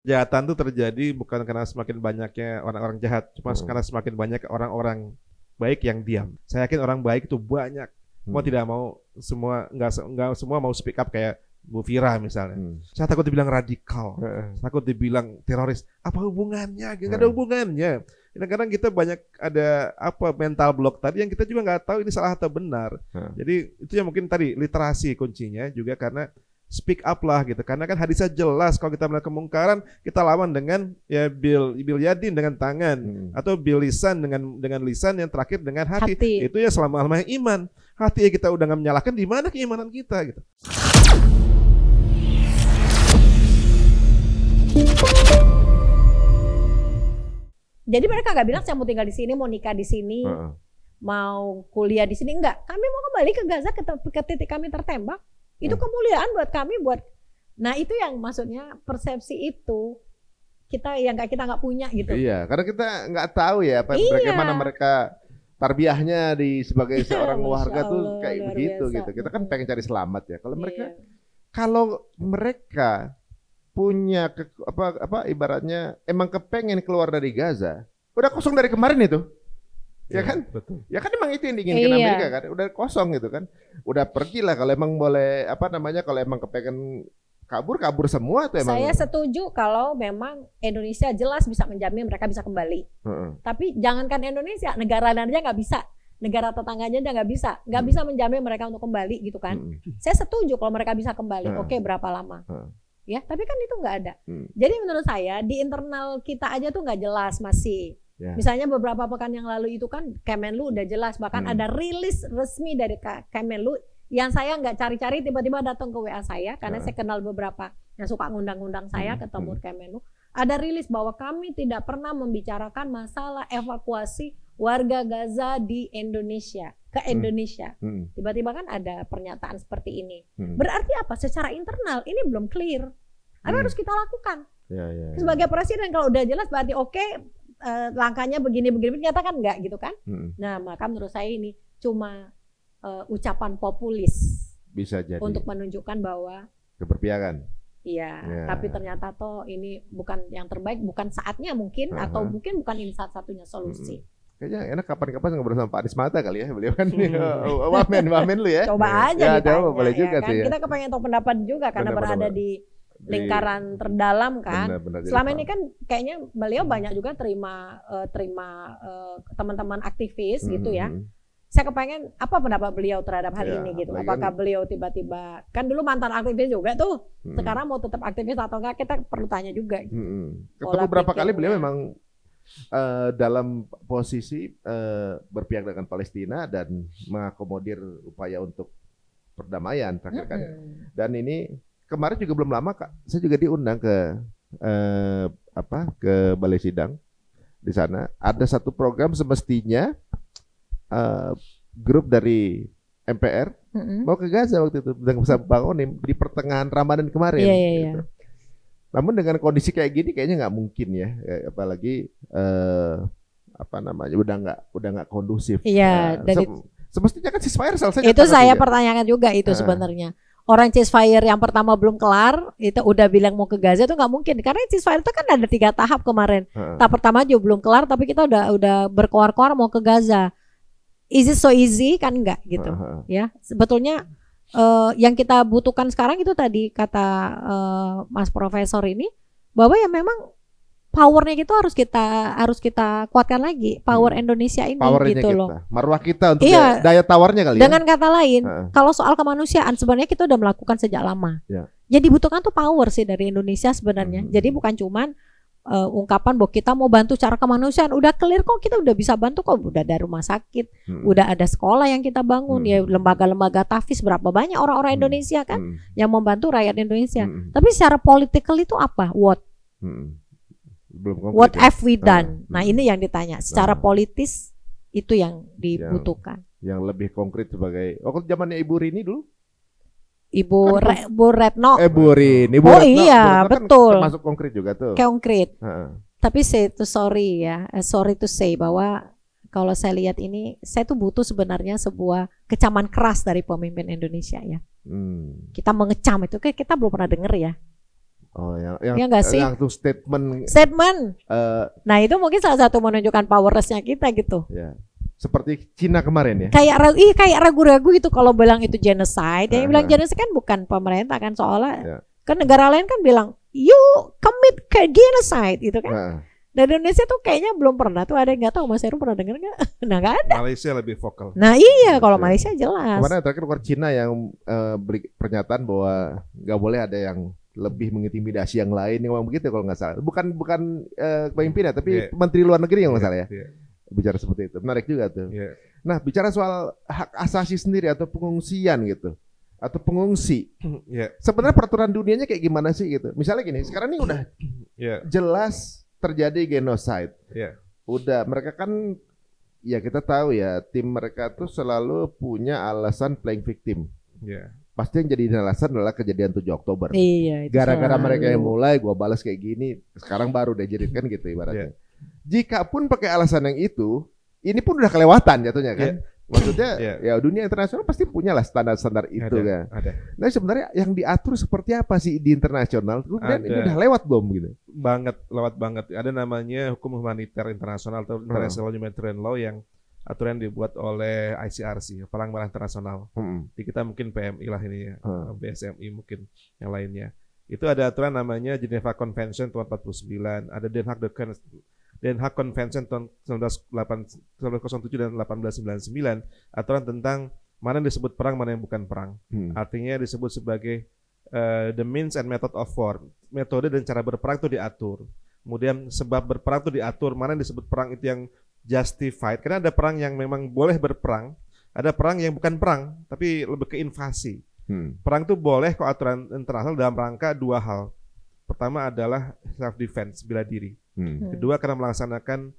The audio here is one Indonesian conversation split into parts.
Kejahatan itu terjadi bukan karena semakin banyaknya orang-orang jahat, cuma karena semakin banyak orang-orang baik yang diam. Saya yakin orang baik itu banyak. Mau tidak mau semua nggak semua mau speak up kayak Bu Fira misalnya. Saya takut dibilang radikal, takut dibilang teroris. Apa hubungannya? Gak ada hubungannya. Kadang-kadang kita banyak ada mental block tadi yang kita juga nggak tahu ini salah atau benar. Jadi itu yang mungkin tadi literasi kuncinya juga karena speak up lah gitu. Karena kan hadisnya jelas kalau kita melihat kemungkaran kita lawan dengan ya bil yadin dengan tangan atau bil lisan dengan lisan yang terakhir dengan hati. Itu ya selama-lamanya iman. Hati kita udah nggak menyalahkan, di mana keimanan kita gitu. Jadi mereka nggak bilang saya mau tinggal di sini, mau nikah di sini, mau kuliah di sini, enggak. Kami mau kembali ke Gaza ke titik kami tertembak. Itu kemuliaan buat kami, Nah itu yang maksudnya persepsi itu kita nggak punya gitu. Iya, karena kita nggak tahu ya bagaimana mereka tarbiyahnya sebagai seorang warga tuh kayak begitu biasa, gitu. Kita kan pengen cari selamat ya. Kalau mereka punya ibaratnya emang kepengen keluar dari Gaza, udah kosong dari kemarin itu. Ya kan? Betul. Ya kan emang itu yang diinginkan Amerika kan. Udah kosong gitu kan. Udah pergilah kalau emang boleh kalau emang kepengen kabur semua tuh emang. Saya setuju kalau memang Indonesia jelas bisa menjamin mereka bisa kembali. Tapi jangankan Indonesia, negara lain aja nggak bisa. Negara tetangganya aja nggak bisa menjamin mereka untuk kembali gitu kan. Saya setuju kalau mereka bisa kembali. Oke, berapa lama? Ya, tapi kan itu nggak ada. Jadi menurut saya di internal kita aja tuh nggak jelas masih. Misalnya beberapa pekan yang lalu itu kan Kemenlu udah jelas, bahkan ada rilis resmi dari Kemenlu yang saya nggak cari-cari, tiba-tiba datang ke WA saya karena saya kenal beberapa yang suka ngundang-ngundang saya ketemu Kemenlu. Ada rilis bahwa kami tidak pernah membicarakan masalah evakuasi warga Gaza di Indonesia ke Indonesia. Tiba-tiba kan ada pernyataan seperti ini. Berarti apa? Secara internal ini belum clear. Apa harus kita lakukan? Sebagai presiden kalau udah jelas berarti langkahnya begini ternyata kan enggak gitu kan. Nah maka menurut saya ini cuma ucapan populis bisa jadi untuk menunjukkan bahwa keberpihakan. Iya, tapi ternyata toh ini bukan yang terbaik, bukan saatnya mungkin atau mungkin bukan ini satu-satunya solusi. Kayaknya enak kapan-kapan ngobrol sama Pak Anies Mata kali ya, beliau kan wamen lu ya. Coba aja ditanya, boleh juga ya kan? sih ya. Kita kepengen tahu pendapat juga karena berada di lingkaran terdalam kan. Selama ini kan kayaknya beliau banyak juga terima teman-teman aktivis gitu ya. Saya kepengen apa pendapat beliau terhadap hal ini gitu. Apakah beliau tiba-tiba kan dulu mantan aktivis juga tuh. Sekarang mau tetap aktivis atau enggak, kita perlu tanya juga gitu. Ketemu berapa kali beliau memang dalam posisi berpihak dengan Palestina dan mengakomodir upaya untuk perdamaian terakhir kan. Dan ini kemarin juga belum lama Kak, saya juga diundang ke Balai Sidang di sana. Ada satu program semestinya grup dari MPR mau ke Gaza waktu itu dengan Bang Onim di pertengahan Ramadan kemarin. Gitu. Namun dengan kondisi kayak gini kayaknya nggak mungkin ya, apalagi udah nggak kondusif. Iya. Semestinya kan ceasefire selesai. Itu saya pertanyakan juga itu sebenarnya. Orang ceasefire yang pertama belum kelar, itu udah bilang mau ke Gaza itu nggak mungkin. Karena ceasefire itu kan ada 3 tahap kemarin. Tahap pertama juga belum kelar, tapi kita udah berkoar-koar mau ke Gaza. Is it so easy? Kan enggak gitu. Ya, sebetulnya yang kita butuhkan sekarang itu tadi kata Mas Profesor ini bahwa ya memang powernya gitu harus kita kuatkan lagi, power Indonesia ini powernya gitu kita. loh. Marwah kita untuk daya tawarnya kali ya. Dengan kata lain, kalau soal kemanusiaan sebenarnya kita udah melakukan sejak lama. Jadi dibutuhkan tuh power sih dari Indonesia sebenarnya. Jadi bukan cuman ungkapan bahwa kita mau bantu cara kemanusiaan, udah clear kok, kita udah bisa bantu kok, udah ada rumah sakit, udah ada sekolah yang kita bangun, ya lembaga-lembaga tahfiz, berapa banyak orang-orang Indonesia kan yang membantu rakyat Indonesia. Tapi secara political itu apa? What have we done? Nah ini yang ditanya. Secara politis itu yang dibutuhkan. Yang lebih konkret sebagai zamannya Ibu Rini dulu. Ibu Retno. Bu Rini. Oh iya, Retno betul. Kan termasuk konkret juga tuh. Konkret. Tapi sorry to say bahwa kalau saya lihat ini, saya tuh butuh sebenarnya sebuah kecaman keras dari pemimpin Indonesia ya. Kita mengecam itu, kita belum pernah dengar ya. Oh, Ya nggak sih? yang tuh statement. Nah itu mungkin salah satu menunjukkan powerless-nya kita gitu. Ya. Seperti Cina kemarin ya. Kayak ragu-ragu gitu kalau bilang itu genocide. Yang bilang genocide kan bukan pemerintah kan, soalnya kan negara lain kan bilang you commit genocide gitu kan. Dan Indonesia tuh kayaknya belum pernah tuh, ada yang nggak tahu, Mas Heru pernah dengar nggak? Nah nggak ada. Malaysia lebih vokal. Nah iya, kalau Malaysia jelas. Kemarin terakhir luar Cina yang beri pernyataan bahwa nggak boleh ada yang lebih mengintimidasi yang lain, yang ngomong begitu kalau nggak salah. Bukan pemimpin tapi Menteri Luar Negeri yang nggak salah ya. Bicara seperti itu, menarik juga tuh. Nah bicara soal hak asasi sendiri atau pengungsian gitu, atau pengungsi, sebenarnya peraturan dunianya kayak gimana sih gitu? Misalnya gini, sekarang ini udah jelas terjadi genocide. Udah, mereka kan, ya kita tahu ya, tim mereka tuh selalu punya alasan playing victim. Pasti yang jadi alasan adalah kejadian 7 Oktober. Iya, gara-gara mereka yang mulai, gua balas kayak gini, sekarang baru deh jadi kan gitu ibaratnya. Jika pun pakai alasan yang itu, ini pun udah kelewatan jatuhnya kan. Maksudnya ya dunia internasional pasti punya lah standar-standar itu kan. Nah sebenarnya yang diatur seperti apa sih di internasional? Kemudian ini udah lewat belum gitu? Lewat banget. Ada namanya hukum humaniter internasional atau international humanitarian law yang aturan dibuat oleh ICRC, Palang Merah Internasional. Di kita mungkin PMI lah ini ya, BSMI mungkin yang lainnya. Itu ada aturan namanya Geneva Convention tahun 49, ada Den Haag Convention tahun 1907 dan 1899, aturan tentang mana yang disebut perang, mana yang bukan perang. Artinya disebut sebagai the means and method of war. Metode dan cara berperang itu diatur. Kemudian sebab berperang itu diatur, mana yang disebut perang itu yang justified. Karena ada perang yang memang boleh berperang, ada perang yang bukan perang, tapi lebih ke invasi. Perang itu boleh kok aturan internasional dalam rangka 2 hal. Pertama adalah self defense, bela diri. Kedua karena melaksanakan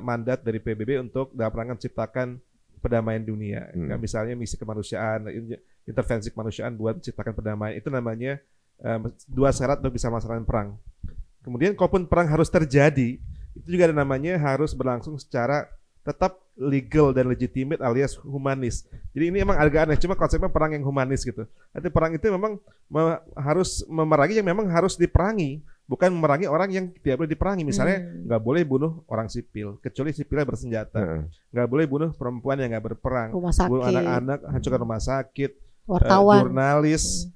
mandat dari PBB untuk dalam rangka menciptakan perdamaian dunia. Misalnya misi kemanusiaan, intervensi kemanusiaan buat menciptakan perdamaian. Itu namanya 2 syarat untuk bisa melaksanakan perang. Kemudian kalaupun perang harus terjadi, itu juga ada namanya harus berlangsung secara tetap legal dan legitimate alias humanis. Jadi ini emang agak aneh, cuma konsepnya perang yang humanis gitu. Nanti perang itu memang harus memerangi yang memang harus diperangi, bukan memerangi orang yang tidak boleh diperangi. Misalnya nggak boleh bunuh orang sipil, kecuali sipilnya bersenjata. Nggak boleh bunuh perempuan yang nggak berperang, bunuh anak-anak, hancurkan rumah sakit, wartawan, jurnalis.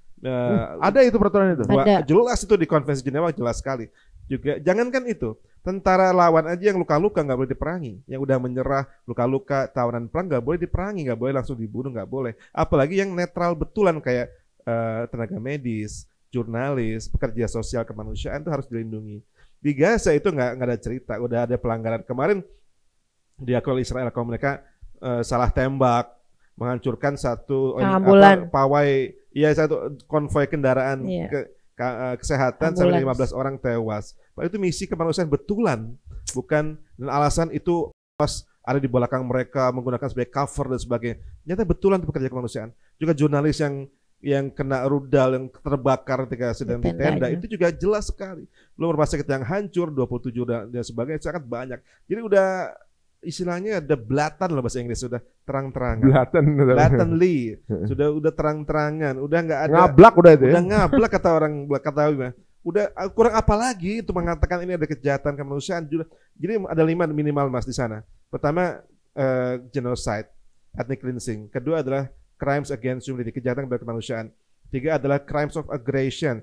Ada itu peraturan itu? Jelas itu di Konvensi Jenewa, jelas sekali. Juga jangankan itu, tentara lawan aja yang luka-luka nggak boleh diperangi, yang udah menyerah luka-luka tawanan perang nggak boleh diperangi, nggak boleh langsung dibunuh, nggak boleh. Apalagi yang netral betulan kayak tenaga medis, jurnalis, pekerja sosial kemanusiaan itu harus dilindungi. Di Gaza itu nggak ada cerita, udah ada pelanggaran. Kemarin diakui oleh Israel kalau mereka salah tembak, menghancurkan satu pawai, satu konvoi kendaraan kesehatan sampai 15 orang tewas. Itu misi kemanusiaan betulan, bukan dan alasan itu pas ada di belakang mereka menggunakan sebagai cover dan sebagainya. Ternyata betulan itu pekerja kemanusiaan. Juga jurnalis yang kena rudal, yang terbakar ketika sedang di tenda, itu juga jelas sekali. Belum rumah sakit yang hancur 27 dan sebagainya, sangat banyak. Jadi udah istilahnya ada belatan lah bahasa Inggris, sudah terang-terangan. Blatantly. Udah terang-terangan, udah nggak ada ngablak udah itu. Udah ngablak kata orang Betawi. Udah kurang apa lagi itu mengatakan ini ada kejahatan kemanusiaan. Jadi ada 5 minimal Mas di sana. Pertama genocide, ethnic cleansing. Kedua adalah crimes against humanity, kejahatan kepada kemanusiaan. 3 adalah crimes of aggression,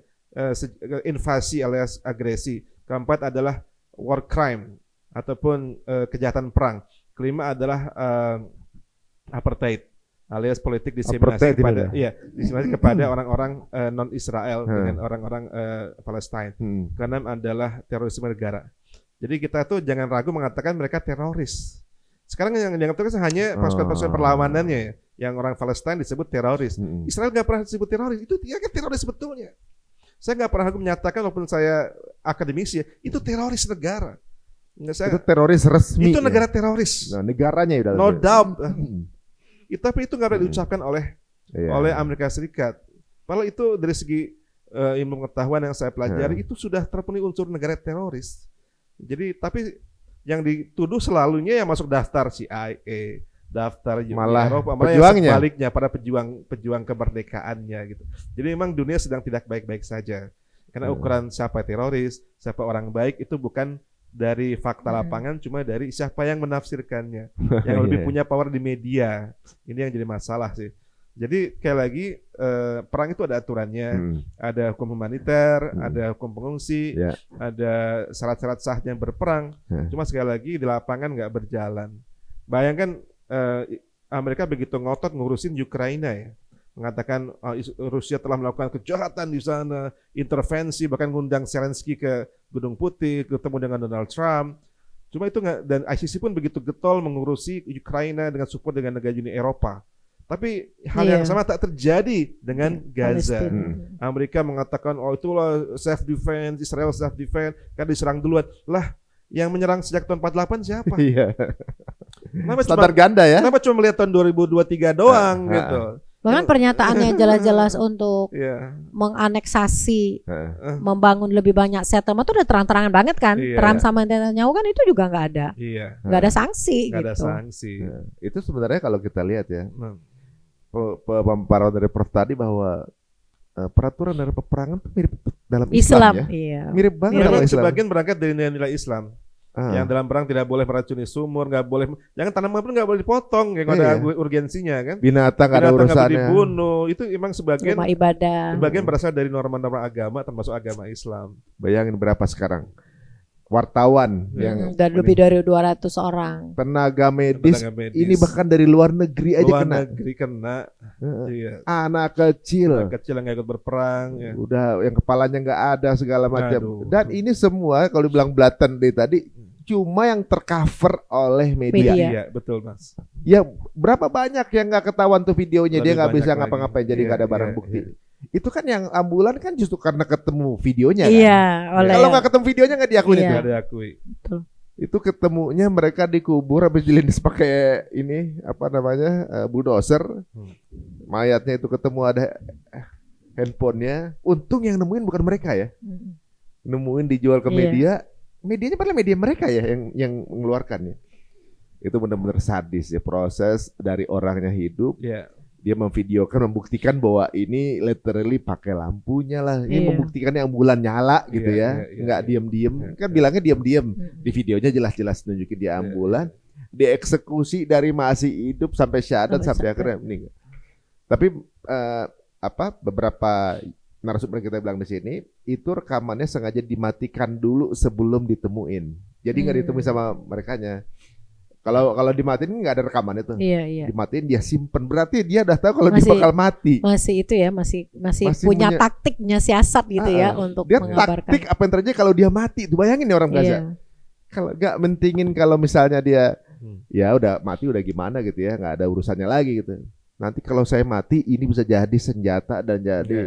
invasi alias agresi. Keempat adalah war crime ataupun kejahatan perang. Kelima adalah apartheid alias politik diskriminasi kepada orang-orang non Israel dengan orang-orang Palestina. Keenam adalah terorisme negara. Jadi kita tuh jangan ragu mengatakan mereka teroris. Sekarang yang dianggap hanya pasukan-pasukan perlawanannya, yang orang Palestina disebut teroris. Israel nggak pernah disebut teroris. Itu dia kan teroris sebetulnya. Saya nggak pernah menyatakan walaupun saya akademisi, itu teroris negara. Itu teroris resmi. Itu negara teroris. Nah, negaranya udah. No doubt. Tapi itu nggak pernah diucapkan oleh Amerika Serikat. Padahal itu dari segi ilmu pengetahuan yang saya pelajari itu sudah terpenuhi unsur negara teroris. Jadi tapi yang dituduh selalunya yang masuk daftar CIA, daftar Eropa, malah yang sebaliknya pada pejuang kemerdekaannya gitu. Jadi memang dunia sedang tidak baik-baik saja. Karena ukuran siapa teroris, siapa orang baik itu bukan dari fakta lapangan, cuma dari siapa yang menafsirkannya, yang lebih punya power di media. Ini yang jadi masalah sih. Jadi kayak lagi perang itu ada aturannya, ada hukum humaniter, ada hukum pengungsi, ada syarat-syarat sahnya berperang. Cuma sekali lagi di lapangan nggak berjalan. Bayangkan Amerika begitu ngotot ngurusin Ukraina ya, mengatakan Rusia telah melakukan kejahatan di sana, intervensi, bahkan ngundang Zelensky ke Gedung Putih, ketemu dengan Donald Trump. Cuma itu nggak, dan ICC pun begitu getol mengurusi Ukraina dengan support dengan negara Uni Eropa. Tapi hal yang sama tak terjadi dengan Gaza. Amerika mengatakan itulah self defense, Israel self defense, kan diserang duluan. Lah, yang menyerang sejak tahun 48 siapa? Iya. Standar ganda ya. Kenapa cuma melihat tahun 2023 doang gitu? Bahkan pernyataannya jelas-jelas untuk menganeksasi, membangun lebih banyak settlement itu udah terang-terangan banget kan. Trump sama Netanyahu kan itu juga nggak ada, nggak ada sanksi. Nggak gitu. ada sanksi. Itu sebenarnya kalau kita lihat ya, pemaparan dari Prof tadi bahwa peraturan dari peperangan itu mirip dalam Islam ya. Mirip banget dalam Islam. Sebagian berangkat dari nilai Islam. Yang dalam perang tidak boleh meracuni sumur, nggak boleh, jangan tanaman pun nggak boleh dipotong, kayak ada urgensinya kan. Binatang ada urusannya. Dibunuh, itu emang sebagian rumah ibadah. Sebagian berasal dari norma-norma agama, termasuk agama Islam. Bayangin berapa sekarang wartawan yang dan lebih dari 200 orang. Tenaga medis ini bahkan dari luar negeri aja kena. Luar negeri kena. Anak kecil yang nggak ikut berperang. Udah yang kepalanya nggak ada segala macam. Dan ini semua kalau dibilang blatant tadi cuma yang tercover oleh media. Iya, betul Mas. Ya berapa banyak yang nggak ketahuan tuh videonya, dia nggak bisa ngapa-ngapain, jadi nggak ada barang bukti. Itu kan yang ambulan kan justru karena ketemu videonya kan. Iya, kalau nggak ketemu videonya nggak diakui itu. Nggak diakui. Betul. Itu ketemunya mereka dikubur habis dilindis pakai ini bulldozer. Mayatnya itu ketemu ada handphonenya. Untung yang nemuin bukan mereka ya. Nemuin dijual ke media. Medianya padahal media mereka ya yang mengeluarkan ya. Itu benar-benar sadis ya, proses dari orangnya hidup. Dia memvideokan, membuktikan bahwa ini literally pakai lampunya lah. Ini membuktikan yang bulan nyala gitu nggak diem-diem. Kan bilangnya diem-diem. Di videonya jelas-jelas nunjukin dia ambulan. Dieksekusi dari masih hidup sampai syahadat sampai akhirnya meninggal. Tapi beberapa narasumber kita bilang di sini itu rekamannya sengaja dimatikan dulu sebelum ditemuin. Jadi nggak ditemuin sama merekanya. Kalau dimatiin nggak ada rekaman itu. Dimatiin dia simpen, berarti dia udah tahu kalau dia bakal mati. Masih itu ya, masih punya taktiknya, siasat gitu ya untuk dia mengabarkan. Taktik apa yang terjadi kalau dia mati. Itu bayangin nih orang Gaza. Kalau nggak mentingin kalau misalnya dia ya udah mati udah gimana gitu ya, nggak ada urusannya lagi gitu. Nanti kalau saya mati ini bisa jadi senjata dan jadi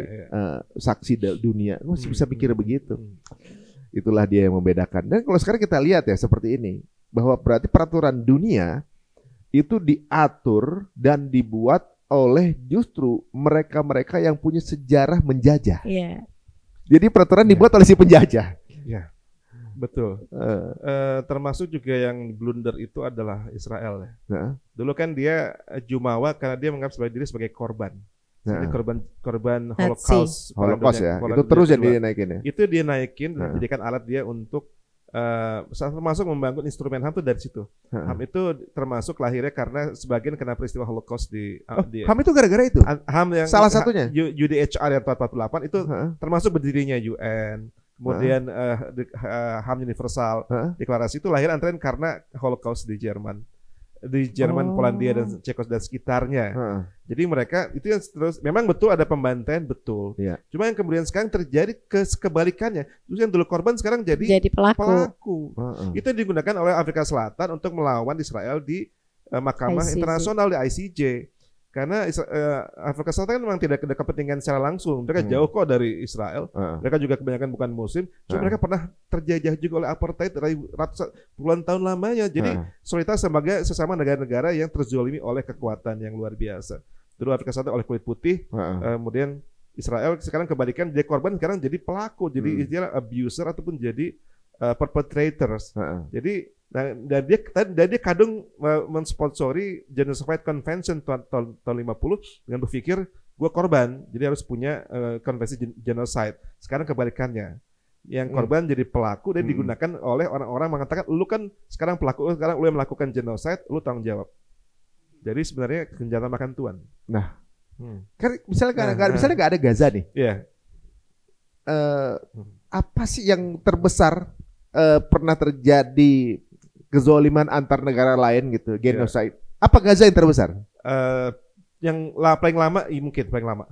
saksi dunia. Masih bisa pikir begitu. Itulah dia yang membedakan. Dan kalau sekarang kita lihat ya seperti ini, bahwa berarti peraturan dunia itu diatur dan dibuat oleh justru mereka-mereka yang punya sejarah menjajah. Jadi peraturan dibuat oleh si penjajah. Betul. Termasuk juga yang blunder itu adalah Israel ya. Dulu kan dia jumawa karena dia menganggap diri sebagai korban. Jadi korban Holocaust ya. Itu terus yang dinaikin ya. Itu dia naikin dan dijadikan alat dia untuk termasuk membangun instrumen HAM itu dari situ. HAM itu termasuk lahirnya karena sebagian kena peristiwa Holocaust di HAM itu gara-gara itu. HAM yang salah satunya UDHR yang 448 itu termasuk berdirinya UN. Kemudian HAM universal deklarasi itu lahir antara karena Holocaust di Jerman. Polandia dan Ceko dan sekitarnya. Jadi mereka itu yang terus memang betul ada pembantaian betul. Cuma yang kemudian sekarang terjadi kebalikannya. Terus yang dulu korban sekarang jadi pelaku. Itu digunakan oleh Afrika Selatan untuk melawan Israel di Mahkamah Internasional di ICJ. Karena Afrika Selatan kan memang tidak ada kepentingan secara langsung. Mereka jauh kok dari Israel. Mereka juga kebanyakan bukan muslim. Cuma mereka pernah terjajah juga oleh apartheid dari puluhan tahun lamanya. Jadi solidaritas sebagai sesama negara-negara yang terzolimi oleh kekuatan yang luar biasa. Dulu Afrika Selatan oleh kulit putih. Kemudian Israel sekarang kebalikan, dia korban sekarang jadi pelaku. Jadi istilah abuser ataupun jadi perpetrators. Jadi dan dia kadung mensponsori Genocide Convention tahun 50 dengan berpikir gue korban, jadi harus punya konvensi genocide. Sekarang kebalikannya, yang korban jadi pelaku dan digunakan oleh orang-orang mengatakan, lu kan sekarang pelaku, sekarang lu yang melakukan genocide, lu tanggung jawab. Jadi sebenarnya senjata makan tuan. Nah, kan misalnya nggak ada Gaza nih. Iya. Apa sih yang terbesar pernah terjadi kezoliman antar negara lain gitu, genocide? Apa Gaza yang terbesar? Yang paling lama, mungkin paling lama.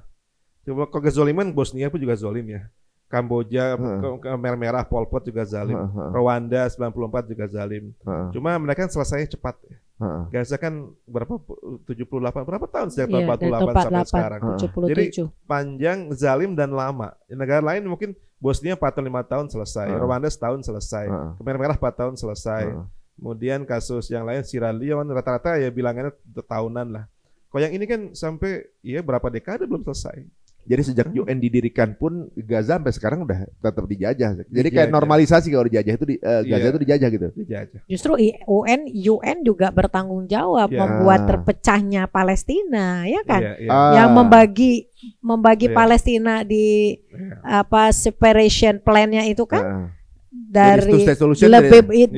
Coba kalau kezoliman, Bosnia pun juga zolim ya. Kamboja, Khmer Merah, Pol Pot juga zalim. Rwanda 94 juga zalim. Cuma mereka selesainya cepat. Gaza kan berapa 78 berapa tahun sejak tahun 48 sampai sekarang. 77. Jadi panjang, zalim dan lama. Negara lain mungkin Bosnia 45 tahun selesai, Rwanda setahun selesai, Khmer Merah 4 tahun selesai. Kemudian kasus yang lain Sierra Leone rata-rata ya bilangannya tahunan lah. Kalau yang ini kan sampai ya berapa dekade belum selesai. Jadi sejak UN didirikan pun Gaza sampai sekarang udah tetap dijajah. Jadi kayak normalisasi kalau dijajah itu Gaza itu dijajah gitu. Dijajah. Justru UN juga bertanggung jawab membuat terpecahnya Palestina, ya kan? Yang membagi Palestina di separation plan-nya itu kan dari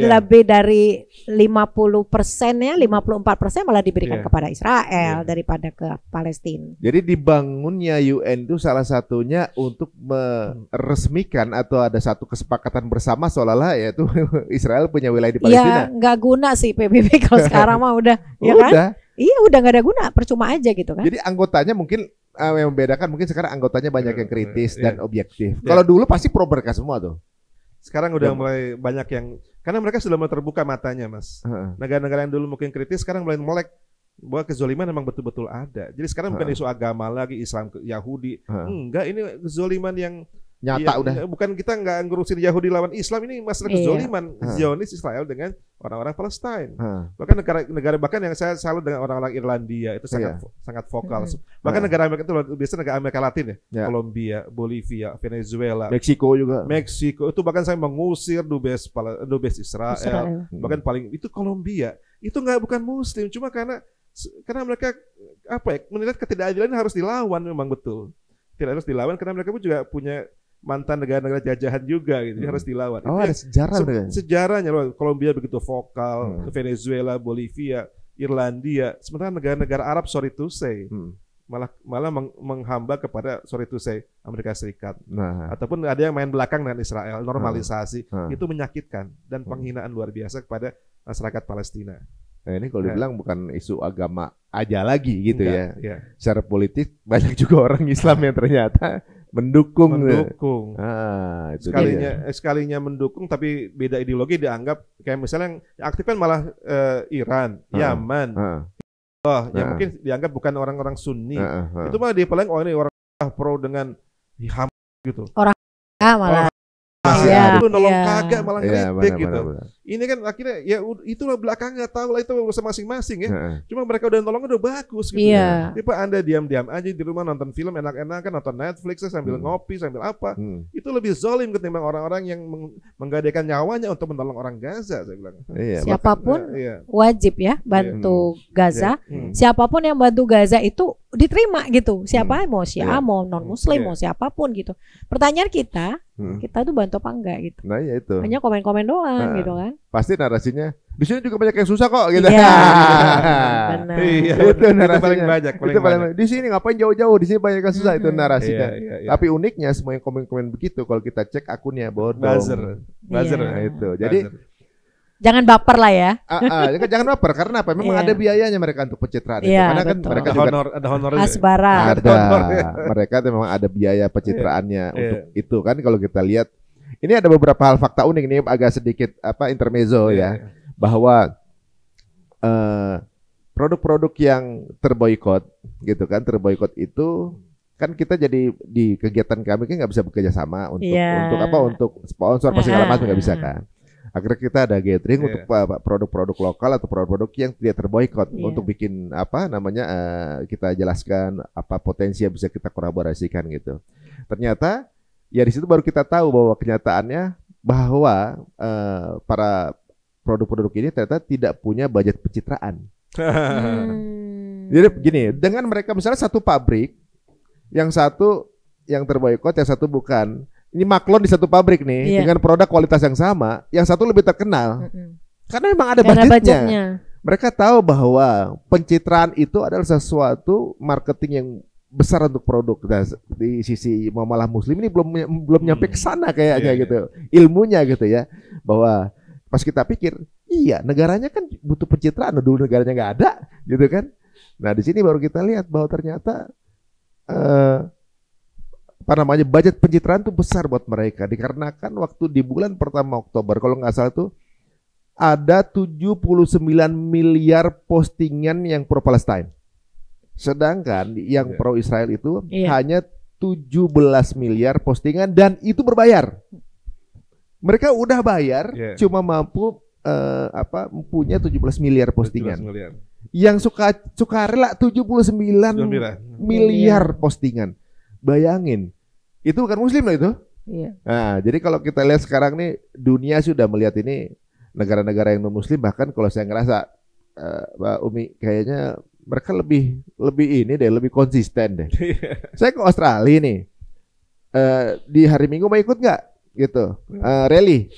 lebih dari 50%-nya 54% malah diberikan kepada Israel daripada ke Palestina. Jadi dibangunnya UN itu salah satunya untuk meresmikan atau ada satu kesepakatan bersama seolah-olah yaitu Israel punya wilayah di Palestina. Iya, nggak guna sih PBB kalau sekarang mah udah, ya kan? Iya, udah nggak ada guna, percuma aja gitu kan. Jadi anggotanya mungkin yang membedakan mungkin sekarang anggotanya banyak yang kritis dan objektif. Kalau dulu pasti pro mereka semua tuh. Sekarang udah mulai banyak yang, karena mereka sudah mulai terbuka matanya, Mas. Negara-negara yang dulu mungkin kritis sekarang mulai melek bahwa kezoliman memang betul-betul ada. Jadi sekarang bukan isu agama lagi, Islam, Yahudi. Enggak, ini kezoliman yang nyata udah. Bukan, kita nggak ngurusin Yahudi lawan Islam, ini masalah kezoliman Zionis Israel dengan orang-orang Palestina. Bahkan negara bahkan yang saya salut dengan orang-orang Irlandia itu sangat vokal. Bahkan negara Amerika itu biasanya negara Amerika Latin ya, Kolombia, Bolivia, Venezuela, Meksiko juga. Meksiko itu bahkan saya mengusir dubes Israel. Bahkan paling itu Kolombia. Itu bukan Muslim, cuma karena mereka menilai ketidakadilan harus dilawan, memang betul. Tidak harus dilawan karena mereka pun juga punya mantan negara-negara jajahan juga gitu, harus dilawan. Oh, ada sejarah sejarahnya loh. Kolombia begitu vokal, Venezuela, Bolivia, Irlandia. Sementara negara-negara Arab sorry to say malah menghamba kepada sorry to say Amerika Serikat. Ataupun ada yang main belakang dengan Israel, normalisasi. Itu menyakitkan dan penghinaan luar biasa kepada masyarakat Palestina. Nah, ini kalau dibilang bukan isu agama aja lagi gitu ya. Secara politik banyak juga orang Islam yang ternyata mendukung. Itu sekalinya mendukung tapi beda ideologi dianggap kayak misalnya yang aktif kan malah Iran, Yaman. Yang mungkin dianggap bukan orang-orang Sunni. Itu malah dia paling ini orang pro dengan Hamas gitu. Orang malah itu nolong kagak malah ngeritik gitu. Ini kan akhirnya ya itulah belakang nggak tahu lah, itu urusan masing-masing ya. Cuma mereka udah nolong udah bagus gitu. Tipe Anda diam-diam aja di rumah nonton film enak-enakan, nonton Netflix sambil ngopi sambil apa. Itu lebih zalim ketimbang orang-orang yang menggadaikan nyawanya untuk menolong orang Gaza, saya bilang. Siapapun wajib ya bantu Gaza. Siapapun yang bantu Gaza itu diterima gitu. Siapa mau Syiah, mau non Muslim, mau siapapun gitu. Pertanyaan kita tuh bantu apa enggak gitu. Nah, ya itu. Hanya komen-komen doang gitu kan. Pasti narasinya di sini juga banyak yang susah kok gitu. Benar. Itu narasinya paling banyak. Di sini ngapain jauh-jauh, di sini banyak yang susah, itu narasinya. Tapi uniknya semua yang komen-komen begitu kalau kita cek akunnya bodong. Buzzer. Nah, itu. Jadi jangan baper lah ya. Jangan baper karena apa? Memang ada biayanya mereka untuk pencitraan itu. Karena kan mereka ada honor asbara. Mereka memang ada biaya pencitraannya untuk itu kan. Kalau kita lihat ini ada beberapa hal fakta unik, ini agak sedikit intermezzo ya. Bahwa produk-produk yang terboikot gitu kan, terboikot itu kan kita jadi di kegiatan kami kan nggak bisa bekerja sama untuk sponsor apa segala macam nggak bisa kan. Akhirnya kita ada gathering untuk produk-produk lokal atau produk-produk yang tidak terboikot untuk bikin kita jelaskan apa potensi yang bisa kita kolaborasikan gitu. Ternyata ya di situ baru kita tahu bahwa kenyataannya bahwa para produk-produk ini ternyata tidak punya budget pencitraan. Jadi begini, dengan mereka misalnya satu pabrik Yang satu yang terboikot, yang satu bukan. Ini maklon di satu pabrik nih dengan produk kualitas yang sama, yang satu lebih terkenal. Karena memang ada budgetnya. Mereka tahu bahwa pencitraan itu adalah sesuatu marketing yang besar untuk produk. Nah, di sisi Muamalah Muslim ini belum nyampe ke sana kayaknya gitu. Ilmunya gitu ya. Bahwa pas kita pikir, iya negaranya kan butuh pencitraan, dulu negaranya nggak ada gitu kan. Nah, di sini baru kita lihat bahwa ternyata budget pencitraan itu besar buat mereka, dikarenakan waktu di bulan pertama Oktober kalau nggak salah tuh ada 79 miliar postingan yang pro Palestine. Sedangkan yang pro Israel itu hanya 17 miliar postingan dan itu berbayar. Mereka udah bayar, cuma mampu punya 17 miliar postingan. 17 miliar. Yang suka rela 79 miliar postingan. Bayangin, itu bukan Muslim loh itu. Nah, jadi kalau kita lihat sekarang nih, dunia sudah melihat ini negara-negara yang non Muslim, bahkan kalau saya ngerasa Mbak Umi kayaknya mereka lebih konsisten deh. Saya ke Australia nih, di hari Minggu mau ikut nggak? Gitu, rally.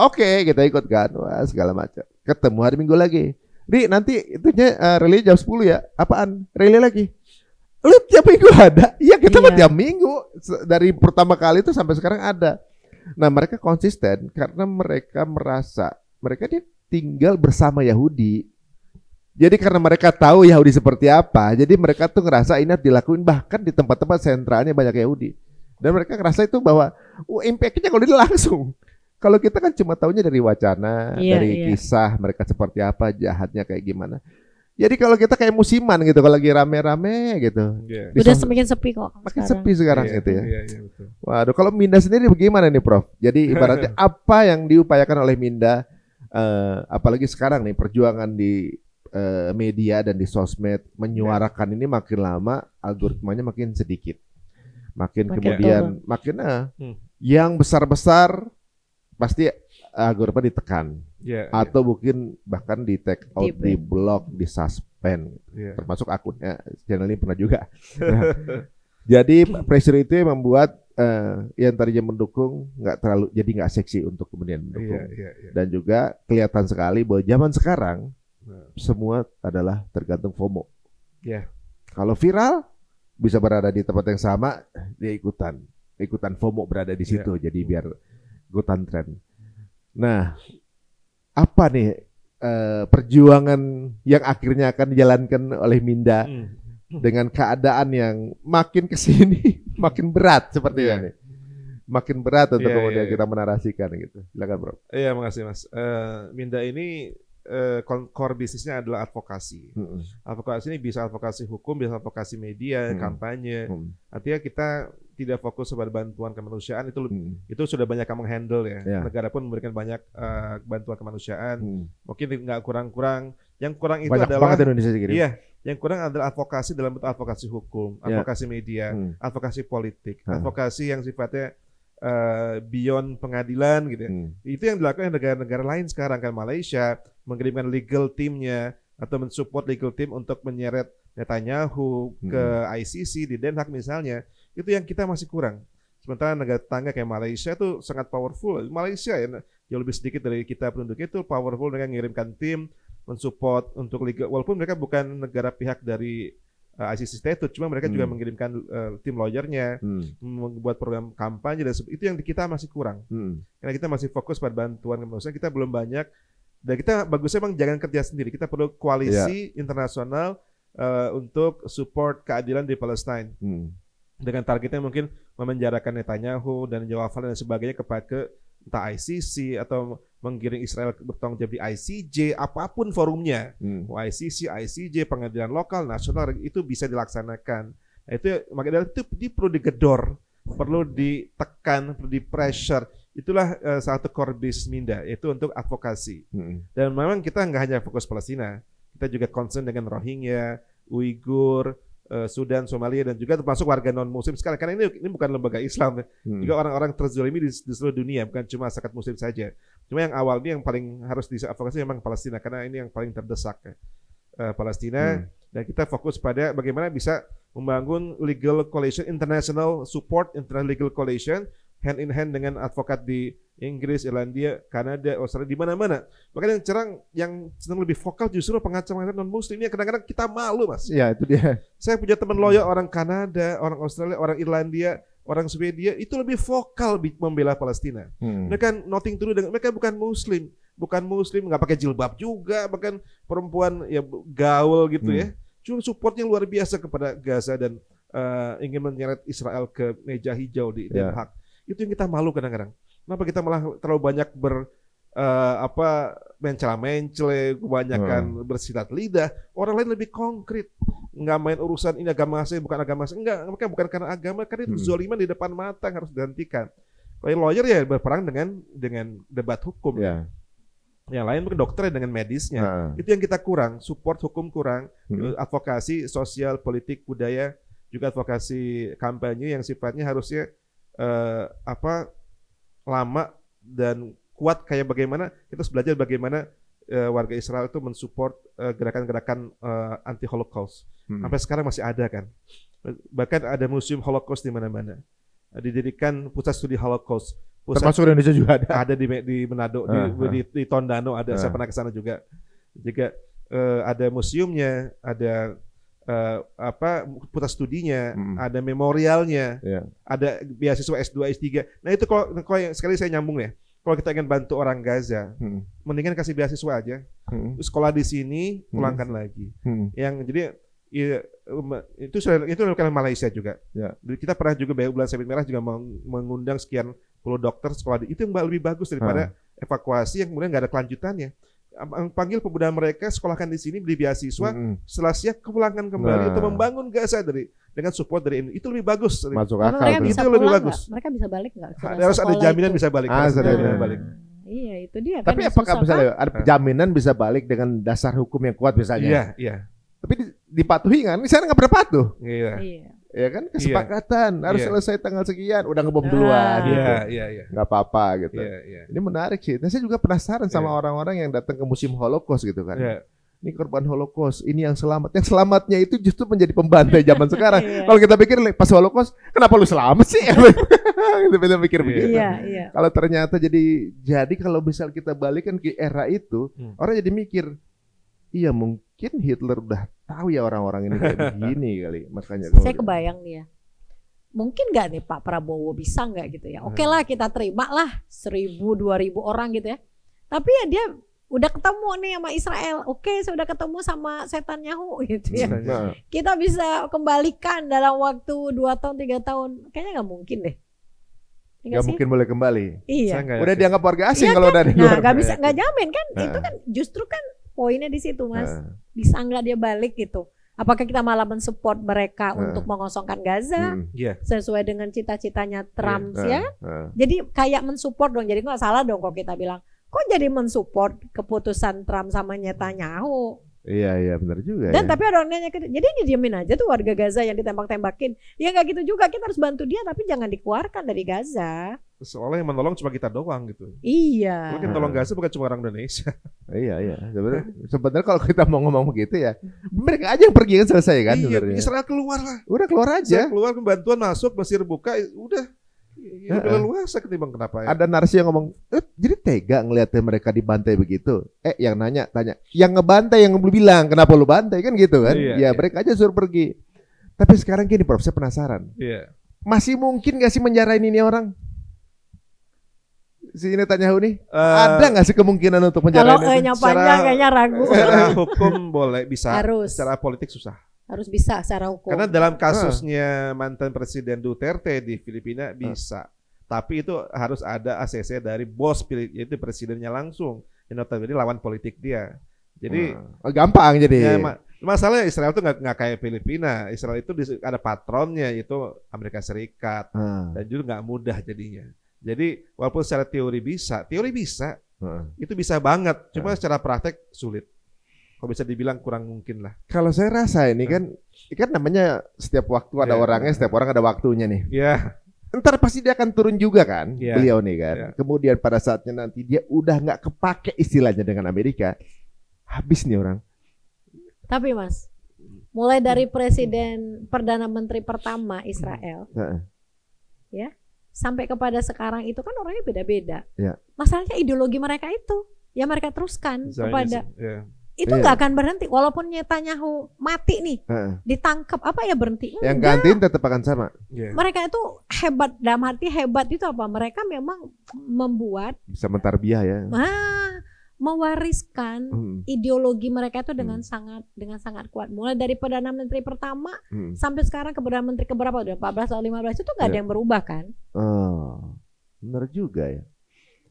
Oke, kita ikut kan, wah segala macam. Ketemu hari Minggu lagi. Nanti itunya rally jam 10 ya. Apaan? Rally lagi. Lu tiap minggu ada? Iya, kita mah tiap minggu. Dari pertama kali itu sampai sekarang ada. Nah, mereka konsisten karena mereka merasa mereka dia tinggal bersama Yahudi. Jadi karena mereka tahu Yahudi seperti apa, jadi mereka tuh ngerasa ini harus dilakuin, bahkan di tempat-tempat sentralnya banyak Yahudi. Dan mereka ngerasa itu bahwa impact-nya kalau dia langsung. Kalau kita kan cuma taunya dari wacana, dari kisah mereka seperti apa, jahatnya kayak gimana. Jadi kalau kita kayak musiman gitu, kalau lagi rame-rame gitu. Udah semakin sepi kok. Makin sepi sekarang gitu ya. Betul. Waduh, kalau Minda sendiri bagaimana nih Prof? Jadi ibaratnya apa yang diupayakan oleh Minda, apalagi sekarang nih perjuangan di media dan di sosmed menyuarakan ini makin lama algoritmanya makin sedikit. Makin kemudian makin yang besar-besar pasti algoritma ditekan. Atau mungkin bahkan di take out, di block, di suspend, termasuk akunnya channel ini pernah juga. Jadi pressure itu yang membuat yang tadinya mendukung jadi nggak seksi untuk kemudian mendukung. Dan juga kelihatan sekali bahwa zaman sekarang semua adalah tergantung FOMO. Kalau viral bisa berada di tempat yang sama, dia ikutan FOMO berada di situ. Jadi biar ikutan tren. Nah, apa nih perjuangan yang akhirnya akan dijalankan oleh Minda dengan keadaan yang makin kesini makin berat sepertinya nih, makin berat untuk kemudian kita menarasikan gitu. Silakan Bro. Iya, makasih Mas. Minda ini core bisnisnya adalah advokasi. Advokasi ini bisa advokasi hukum, bisa advokasi media, kampanye. Artinya kita tidak fokus pada bantuan kemanusiaan, itu sudah banyak yang menghandle ya. Negara pun memberikan banyak bantuan kemanusiaan. Mungkin nggak kurang. Yang kurang itu banyak adalah Indonesia gitu. Iya, yang kurang adalah advokasi dalam bentuk advokasi hukum, advokasi media, advokasi politik, advokasi yang sifatnya beyond pengadilan gitu ya. Itu yang dilakukan negara-negara lain sekarang, kan Malaysia mengirimkan legal teamnya atau mensupport legal team untuk menyeret Netanyahu ke ICC di Den Haag misalnya. Itu yang kita masih kurang. Sementara negara tetangga kayak Malaysia itu sangat powerful. Malaysia ya jauh lebih sedikit dari kita penduduk, itu powerful dengan mengirimkan tim mensupport untuk legal, walaupun mereka bukan negara pihak dari ICC statute, cuma mereka juga mengirimkan tim lawyernya, membuat program kampanye, dan itu yang kita masih kurang. Karena kita masih fokus pada bantuan kemanusiaan, kita belum banyak, dan kita bagusnya memang jangan kerja sendiri, kita perlu koalisi internasional untuk support keadilan di Palestina. Dengan targetnya mungkin memenjarakan Netanyahu dan Jawafal dan sebagainya kepada entah ICC atau menggiring Israel bertanggung jawab di ICJ, apapun forumnya, ICC, ICJ, pengadilan lokal, nasional, itu bisa dilaksanakan. Nah, itu makanya itu perlu digedor, perlu ditekan, perlu di pressure. Itulah satu core business Minda, yaitu untuk advokasi. Dan memang kita nggak hanya fokus Palestina, kita juga concern dengan Rohingya, Uighur, Sudan, Somalia, dan juga termasuk warga non-Muslim sekarang. Karena ini bukan lembaga Islam, juga orang-orang terzalimi di seluruh dunia, bukan cuma masyarakat Muslim saja. Cuma yang awal ini yang paling harus diadvokasi memang Palestina, karena ini yang paling terdesak Palestina. Dan kita fokus pada bagaimana bisa membangun legal coalition, international support, international legal coalition, hand in hand dengan advokat di Inggris, Irlandia, Kanada, Australia, di mana-mana. Makanya yang sedang lebih vokal justru pengacara non Muslim ini kadang-kadang kita malu, Mas. Ya, itu dia. Saya punya teman lawyer orang Kanada, orang Australia, orang Irlandia, orang Swedia itu lebih vokal membela Palestina. Mereka nothing to do dengan mereka bukan Muslim, nggak pakai jilbab juga, bahkan perempuan ya gaul gitu ya. Cuma supportnya luar biasa kepada Gaza dan ingin menyeret Israel ke meja hijau di Den Haag. Itu yang kita malu kadang-kadang. Kenapa kita malah terlalu banyak mencela-mencele, kebanyakan bersilat lidah. Orang lain lebih konkret, nggak main urusan ini agama saya bukan agama saya, enggak, mereka bukan karena agama, karena itu zoliman di depan mata yang harus dihentikan. Kalau lawyer ya berperang dengan debat hukum. Yang lain mungkin dokter dengan medisnya. Itu yang kita kurang, support hukum kurang, advokasi sosial, politik, budaya, juga advokasi kampanye yang sifatnya harusnya lama dan kuat, kayak bagaimana kita harus belajar bagaimana warga Israel itu mensupport gerakan-gerakan anti Holocaust. Sampai sekarang masih ada kan. Bahkan ada museum Holocaust di mana-mana. Didirikan pusat studi Holocaust. Termasuk Indonesia juga ada. Ada di Manado, di Tondano ada. Saya pernah ke sana juga. Juga ada museumnya, ada pusat studinya, ada memorialnya, ada beasiswa S2, S3. Nah itu kalau yang sekali saya nyambung ya. Kalau kita ingin bantu orang Gaza, mendingan kasih beasiswa aja. Sekolah di sini, pulangkan lagi. Yang jadi itu dilakukan Malaysia juga. Kita pernah juga Bulan Sabit Merah juga mengundang sekian puluh dokter sekolah itu yang lebih bagus daripada evakuasi yang kemudian nggak ada kelanjutannya. Panggil pemuda mereka, sekolahkan di sini, beli beasiswa, setelah siap kepulangkan kembali untuk membangun Gaza dengan support dari ini. Itu lebih bagus. Masuk akal. Mereka itu lebih bagus. Mereka bisa balik nggak? Harus ada jaminan bisa balik. Balik. Iya, itu dia. Tapi apakah misalnya ada jaminan bisa balik dengan dasar hukum yang kuat misalnya? Iya. Tapi dipatuhi kan? Misalnya nggak pernah patuh. Iya. Ya kan kesepakatan harus selesai tanggal sekian, udah ngebom duluan. Iya. Nggak apa-apa gitu. Iya. Ini menarik sih. Nah, saya juga penasaran sama orang-orang yang datang ke musim Holocaust gitu kan. Ini korban Holocaust, ini yang selamat. Yang selamatnya itu justru menjadi pembantai zaman sekarang. Kalau kita pikir pas Holocaust, kenapa lu selamat sih? Kita pikir begitu. Iya. Kalau ternyata jadi kalau misal kita balikan ke era itu, orang jadi mikir, iya mungkin Hitler udah tahu ya orang-orang ini kayak begini kali, makanya. Saya kebayang nih ya. Mungkin nggak nih Pak Prabowo bisa nggak gitu ya? Oke lah kita terima lah 1.000, 2.000 orang gitu ya. Tapi ya dia udah ketemu nih sama Israel. Oke, saya udah ketemu sama Netanyahu gitu ya. Kita bisa kembalikan dalam waktu 2 tahun, 3 tahun. Kayaknya nggak mungkin deh. Nggak mungkin boleh kembali. Iya. Udah dianggap warga asing iya kalau kan? dari luar. Nah, nggak bisa, nggak jamin kan? Itu kan justru kan poinnya di situ, Mas. Bisa nggak dia balik gitu? Apakah kita malah mensupport mereka untuk mengosongkan Gaza sesuai dengan cita-citanya Trump ya? Jadi kayak mensupport dong. Jadi nggak salah dong kalau kita bilang, kok jadi mensupport keputusan Trump sama Netanyahu? Iya benar juga. Dan tapi ada orang nanya, jadi didiemin aja tuh warga Gaza yang ditembak-tembakin. Ya nggak gitu juga, kita harus bantu dia tapi jangan dikeluarkan dari Gaza. Soalnya yang menolong cuma kita doang gitu. Iya. Mungkin tolong Gaza bukan cuma orang Indonesia. Iya. Sebenarnya kalau kita mau ngomong begitu ya, mereka aja yang pergi kan selesai kan. Iya. Israel keluar lah. Udah keluar aja. Keluar, bantuan masuk, Mesir buka, udah. Ya, udah luasa ketimbang kenapa ya? Ada narasi yang ngomong, jadi tega ngeliatnya mereka dibantai begitu. Yang tanya, yang ngebantai yang lu bilang kenapa lu bantai kan gitu kan? Iya. Mereka aja suruh pergi. Tapi sekarang gini, Prof, saya penasaran. Iya. Masih mungkin gak sih menjarain ini orang? Si Netanyahu nih, ada nggak sih kemungkinan untuk menjarain? Kalau panjang kayaknya ragu. Secara hukum boleh, bisa. Harus. Secara politik susah. Harus bisa secara hukum. Karena dalam kasusnya mantan Presiden Duterte di Filipina bisa. Tapi itu harus ada ACC dari bos, yaitu presidennya langsung. Yang notabene lawan politik dia. Jadi gampang jadi. Ya, masalahnya Israel itu nggak kayak Filipina. Israel itu ada patronnya, yaitu Amerika Serikat. Dan juga nggak mudah jadinya. Jadi walaupun secara teori bisa, itu bisa banget. Cuma secara praktek sulit. Kalau bisa dibilang kurang mungkin lah. Kalau saya rasa ini kan namanya setiap waktu ada orangnya, setiap orang ada waktunya nih. Iya. Ntar pasti dia akan turun juga kan, beliau nih kan. Kemudian pada saatnya nanti dia udah nggak kepake istilahnya dengan Amerika, habis nih orang. Tapi Mas, Mulai dari presiden perdana menteri pertama Israel, ya, sampai kepada sekarang itu kan orangnya beda-beda. Masalahnya ideologi mereka itu, ya mereka teruskan kepada itu nggak akan berhenti. Walaupun Netanyahu mati nih, ditangkap apa ya berhenti? Yang gantiin tetap akan sama. Mereka itu hebat, dalam arti hebat itu apa? Mereka memang membuat bisa mentarbiyah ya. Mewariskan ideologi mereka itu dengan sangat kuat. Mulai dari perdana menteri pertama sampai sekarang ke perdana menteri keberapa udah 14 atau 15 itu nggak ada yang berubah kan? Benar juga ya.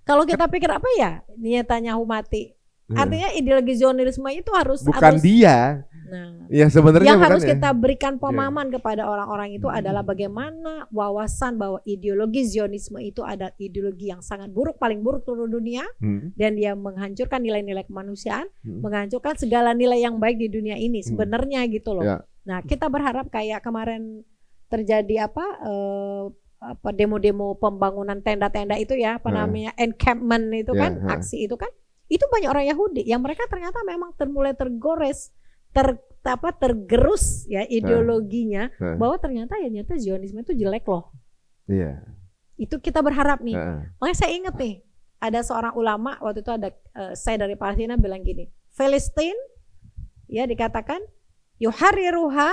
Kalau kita pikir apa ya? Netanyahu mati. Artinya ideologi Zionisme itu harus dia. Nah, ya sebenarnya yang harus kita berikan pemahaman kepada orang-orang itu adalah bagaimana wawasan bahwa ideologi Zionisme itu ada ideologi yang sangat buruk, paling buruk seluruh dunia, dan dia menghancurkan nilai-nilai kemanusiaan, menghancurkan segala nilai yang baik di dunia ini sebenarnya gitu loh. Nah, kita berharap kayak kemarin terjadi demo-demo pembangunan tenda-tenda itu ya, namanya encampment itu kan, aksi itu kan. Itu banyak orang Yahudi yang mereka ternyata memang mulai tergores, tergerus ya ideologinya bahwa ternyata Zionisme itu jelek loh. Itu kita berharap nih. Makanya saya ingat nih, ada seorang ulama waktu itu saya dari Palestina bilang gini, Palestina ya dikatakan yuhariruha